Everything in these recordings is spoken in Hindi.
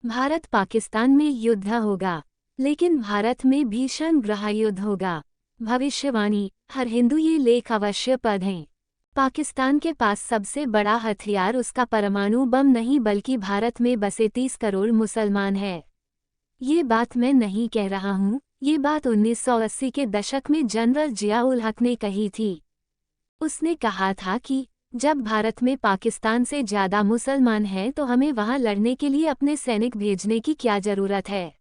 भारत पाकिस्तान में युद्ध होगा, लेकिन भारत में भीषण गृहयुद्ध होगा। भविष्यवाणी, हर हिंदू ये लेख अवश्य पढ़ें। पाकिस्तान के पास सबसे बड़ा हथियार उसका परमाणु बम नहीं बल्कि भारत में बसे 30 करोड़ मुसलमान है। ये बात मैं नहीं कह रहा हूँ, ये बात 1980 के दशक में जनरल जिया-उल हक ने कही थी। उसने कहा था कि जब भारत में पाकिस्तान से ज़्यादा मुसलमान हैं तो हमें वहाँ लड़ने के लिए अपने सैनिक भेजने की क्या ज़रूरत है।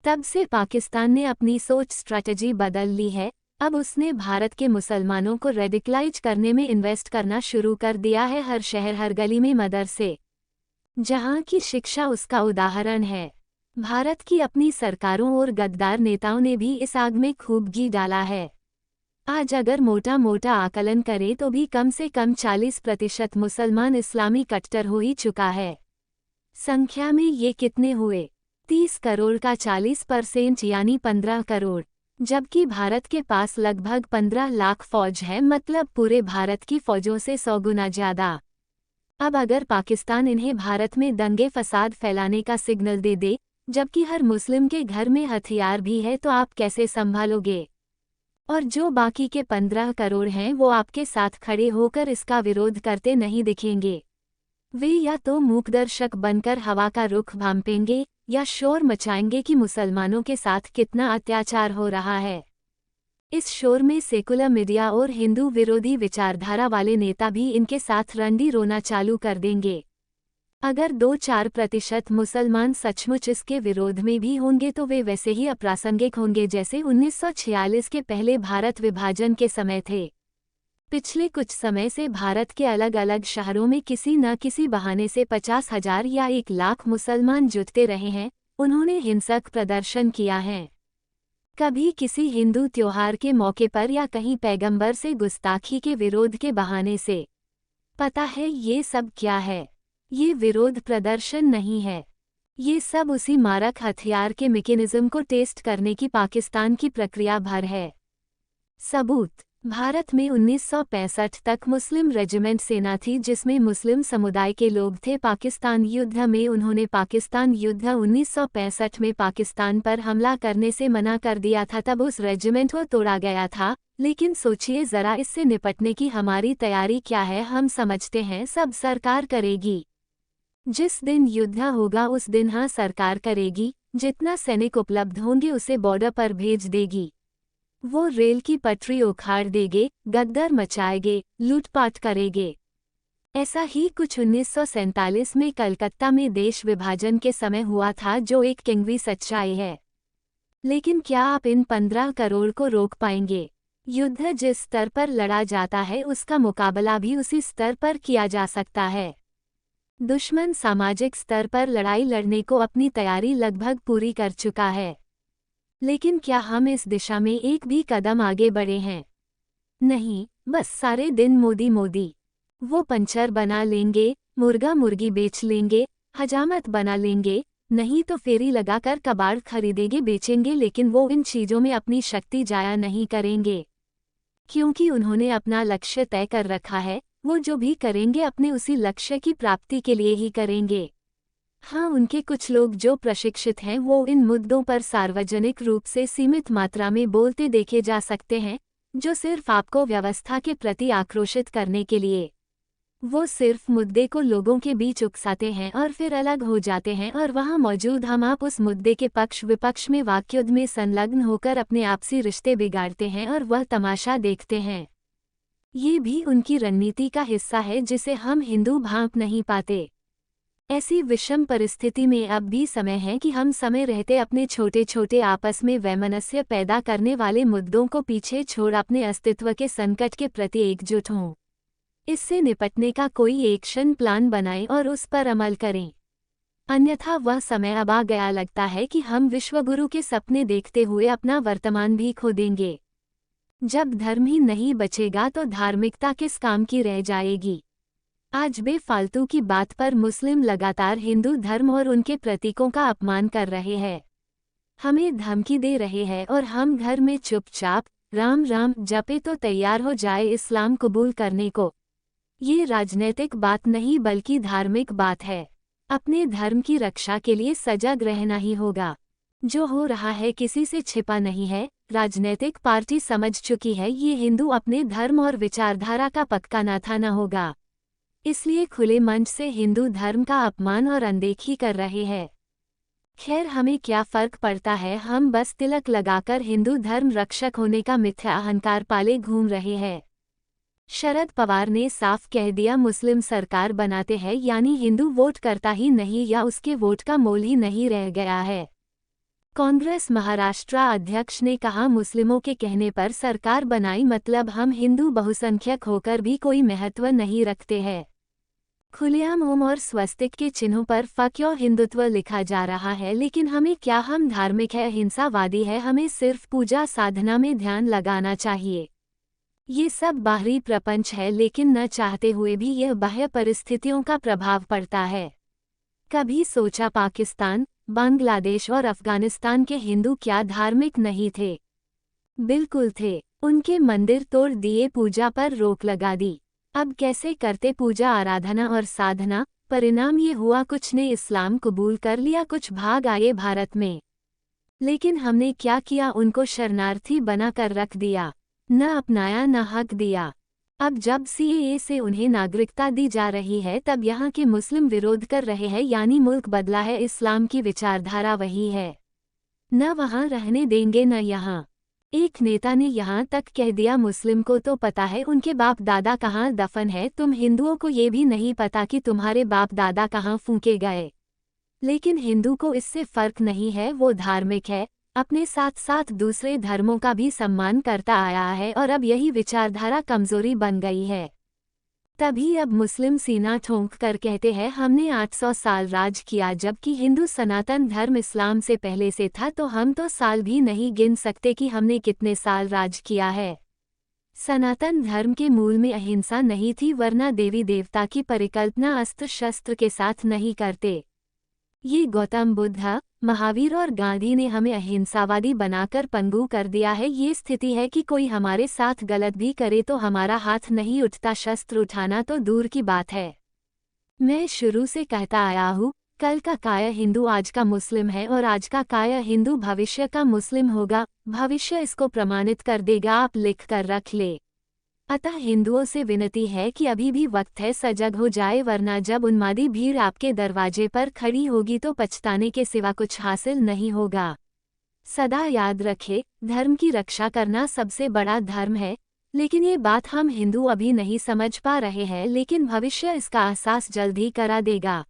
तब से पाकिस्तान ने अपनी सोच स्ट्रैटेजी बदल ली है। अब उसने भारत के मुसलमानों को रेडिकलाइज करने में इन्वेस्ट करना शुरू कर दिया है। हर शहर हर गली में मदरसे, जहाँ की शिक्षा उसका उदाहरण है। भारत की अपनी सरकारों और गद्दार नेताओं ने भी इस आग में खूब घी डाला है। आज अगर मोटा मोटा आकलन करें तो भी कम से कम 40% मुसलमान इस्लामी कट्टर हो ही चुका है। संख्या में ये कितने हुए? 30 करोड़ का 40% यानी 15 करोड़, जबकि भारत के पास लगभग 15 लाख फौज है, मतलब पूरे भारत की फौजों से 100 गुना ज़्यादा। अब अगर पाकिस्तान इन्हें भारत में दंगे फसाद फैलाने का सिग्नल दे दे, जबकि हर मुस्लिम के घर में हथियार भी है, तो आप कैसे संभालोगे? और जो बाकी के 15 करोड़ हैं वो आपके साथ खड़े होकर इसका विरोध करते नहीं दिखेंगे। वे या तो मूकदर्शक बनकर हवा का रुख भांपेंगे या शोर मचाएंगे कि मुसलमानों के साथ कितना अत्याचार हो रहा है। इस शोर में सेकुलर मीडिया और हिंदू विरोधी विचारधारा वाले नेता भी इनके साथ रंडी रोना चालू कर देंगे। अगर 2-4% मुसलमान सचमुच इसके विरोध में भी होंगे तो वे वैसे ही अप्रासंगिक होंगे जैसे 1946 के पहले भारत विभाजन के समय थे। पिछले कुछ समय से भारत के अलग अलग शहरों में किसी न किसी बहाने से 50,000 या 1 लाख मुसलमान जुटते रहे हैं। उन्होंने हिंसक प्रदर्शन किया है, कभी किसी हिंदू त्योहार के मौके पर या कहीं पैगंबर से गुस्ताखी के विरोध के बहाने से। पता है ये सब क्या है? ये विरोध प्रदर्शन नहीं है, ये सब उसी मारक हथियार के मैकेनिज्म को टेस्ट करने की पाकिस्तान की प्रक्रिया भर है। सबूत, भारत में 1965 तक मुस्लिम रेजिमेंट सेना थी जिसमें मुस्लिम समुदाय के लोग थे। पाकिस्तान युद्ध में उन्होंने पाकिस्तान युद्ध 1965 में पाकिस्तान पर हमला करने से मना कर दिया था, तब उस रेजिमेंट को तोड़ा गया था। लेकिन सोचिए ज़रा, इससे निपटने की हमारी तैयारी क्या है? हम समझते हैं सब सरकार करेगी। जिस दिन युद्ध होगा उस दिन हाँ सरकार करेगी। जितना सैनिक उपलब्ध होंगे उसे बॉर्डर पर भेज देगी। वो रेल की पटरी उखाड़ देंगे, गद्दर मचाएंगे, लूटपाट करेंगे। ऐसा ही कुछ 1947 में कलकत्ता में देश विभाजन के समय हुआ था, जो एक किंगवी सच्चाई है। लेकिन क्या आप इन 15 करोड़ को रोक पाएंगे? युद्ध जिस स्तर पर लड़ा जाता है उसका मुकाबला भी उसी स्तर पर किया जा सकता है। दुश्मन सामाजिक स्तर पर लड़ाई लड़ने को अपनी तैयारी लगभग पूरी कर चुका है, लेकिन क्या हम इस दिशा में एक भी कदम आगे बढ़े हैं? नहीं, बस सारे दिन मोदी मोदी। वो पंचर बना लेंगे, मुर्गा मुर्गी बेच लेंगे, हजामत बना लेंगे, नहीं तो फेरी लगाकर कबाड़ खरीदेंगे बेचेंगे, लेकिन वो इन चीज़ों में अपनी शक्ति जाया नहीं करेंगे, क्योंकि उन्होंने अपना लक्ष्य तय कर रखा है। वो जो भी करेंगे अपने उसी लक्ष्य की प्राप्ति के लिए ही करेंगे। हाँ, उनके कुछ लोग जो प्रशिक्षित हैं वो इन मुद्दों पर सार्वजनिक रूप से सीमित मात्रा में बोलते देखे जा सकते हैं, जो सिर्फ आपको व्यवस्था के प्रति आक्रोशित करने के लिए। वो सिर्फ मुद्दे को लोगों के बीच उकसाते हैं और फिर अलग हो जाते हैं, और वहाँ मौजूद हम आप उस मुद्दे के पक्ष विपक्ष में वाक्युद्ध में संलग्न होकर अपने आपसी रिश्ते बिगाड़ते हैं और वह तमाशा देखते हैं। ये भी उनकी रणनीति का हिस्सा है जिसे हम हिंदू भांप नहीं पाते। ऐसी विषम परिस्थिति में अब भी समय है कि हम समय रहते अपने छोटे छोटे आपस में वैमनस्य पैदा करने वाले मुद्दों को पीछे छोड़ अपने अस्तित्व के संकट के प्रति एकजुट हों। इससे निपटने का कोई एक्शन प्लान बनाएं और उस पर अमल करें। अन्यथा वह समय अब आ गया लगता है कि हम विश्वगुरु के सपने देखते हुए अपना वर्तमान भी खो देंगे। जब धर्म ही नहीं बचेगा तो धार्मिकता किस काम की रह जाएगी? आज बेफालतू की बात पर मुस्लिम लगातार हिंदू धर्म और उनके प्रतीकों का अपमान कर रहे हैं, हमें धमकी दे रहे हैं, और हम घर में चुपचाप राम राम जपे तो तैयार हो जाए इस्लाम कबूल करने को। ये राजनैतिक बात नहीं बल्कि धार्मिक बात है। अपने धर्म की रक्षा के लिए सजग रहना ही होगा। जो हो रहा है किसी से छिपा नहीं है। राजनीतिक पार्टी समझ चुकी है ये हिंदू अपने धर्म और विचारधारा का पक्का न था न होगा, इसलिए खुले मंच से हिंदू धर्म का अपमान और अनदेखी कर रहे हैं। खैर हमें क्या फर्क पड़ता है, हम बस तिलक लगाकर हिंदू धर्म रक्षक होने का मिथ्या अहंकार पाले घूम रहे हैं। शरद पवार ने साफ कह दिया मुस्लिम सरकार बनाते हैं यानी हिंदू वोट करता ही नहीं या उसके वोट का मोल ही नहीं रह गया है। कांग्रेस महाराष्ट्र अध्यक्ष ने कहा मुस्लिमों के कहने पर सरकार बनाई मतलब हम हिंदू बहुसंख्यक होकर भी कोई महत्व नहीं रखते हैं। खुलेआम ओम और स्वस्तिक के चिन्हों पर फक्यो हिंदुत्व लिखा जा रहा है, लेकिन हमें क्या, हम धार्मिक है, हिंसावादी है, हमें सिर्फ पूजा साधना में ध्यान लगाना चाहिए। ये सब बाहरी प्रपंच है, लेकिन न चाहते हुए भी यह बाह्य परिस्थितियों का प्रभाव पड़ता है। कभी सोचा पाकिस्तान, बांग्लादेश और अफगानिस्तान के हिंदू क्या धार्मिक नहीं थे? बिल्कुल थे। उनके मंदिर तोड़ दिए, पूजा पर रोक लगा दी। अब कैसे करते पूजा आराधना और साधना? परिणाम ये हुआ कुछ ने इस्लाम कबूल कर लिया, कुछ भाग आए भारत में। लेकिन हमने क्या किया, उनको शरणार्थी बनाकर रख दिया, न अपनाया न हक दिया। अब जब सीएए से उन्हें नागरिकता दी जा रही है तब यहाँ के मुस्लिम विरोध कर रहे हैं, यानी मुल्क बदला है, इस्लाम की विचारधारा वही है। न वहाँ रहने देंगे न यहाँ। एक नेता ने यहाँ तक कह दिया मुस्लिम को तो पता है उनके बाप दादा कहाँ दफन है, तुम हिंदुओं को ये भी नहीं पता कि तुम्हारे बाप दादा कहाँ फूंके गए। लेकिन हिंदू को इससे फर्क नहीं है, वो धार्मिक है, अपने साथ साथ दूसरे धर्मों का भी सम्मान करता आया है और अब यही विचारधारा कमजोरी बन गई है। तभी अब मुस्लिम सीना ठोंक कर कहते हैं हमने 800 साल राज किया, जबकि हिंदू सनातन धर्म इस्लाम से पहले से था, तो हम तो साल भी नहीं गिन सकते कि हमने कितने साल राज किया है। सनातन धर्म के मूल में अहिंसा नहीं थी, वरना देवी देवता की परिकल्पना अस्त्र शस्त्र के साथ नहीं करते। ये गौतम बुद्ध, महावीर और गांधी ने हमें अहिंसावादी बनाकर पंगु कर दिया है। ये स्थिति है कि कोई हमारे साथ गलत भी करे तो हमारा हाथ नहीं उठता, शस्त्र उठाना तो दूर की बात है। मैं शुरू से कहता आया हूँ, कल का काया हिंदू आज का मुस्लिम है और आज का काया हिंदू भविष्य का मुस्लिम होगा। भविष्य इसको प्रमाणित कर देगा, आप लिख कर रख ले। अतः हिंदुओं से विनती है कि अभी भी वक्त है, सजग हो जाए, वरना जब उन्मादी भीड़ आपके दरवाजे पर खड़ी होगी तो पछताने के सिवा कुछ हासिल नहीं होगा। सदा याद रखे, धर्म की रक्षा करना सबसे बड़ा धर्म है, लेकिन ये बात हम हिंदू अभी नहीं समझ पा रहे हैं, लेकिन भविष्य इसका एहसास जल्द ही करा देगा।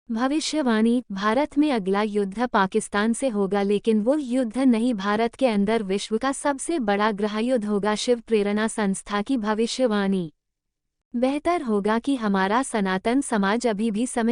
भविष्यवाणी, भारत में अगला युद्ध पाकिस्तान से होगा, लेकिन वो युद्ध नहीं, भारत के अंदर विश्व का सबसे बड़ा गृहयुद्ध होगा। शिव प्रेरणा संस्था की भविष्यवाणी। बेहतर होगा कि हमारा सनातन समाज अभी भी समय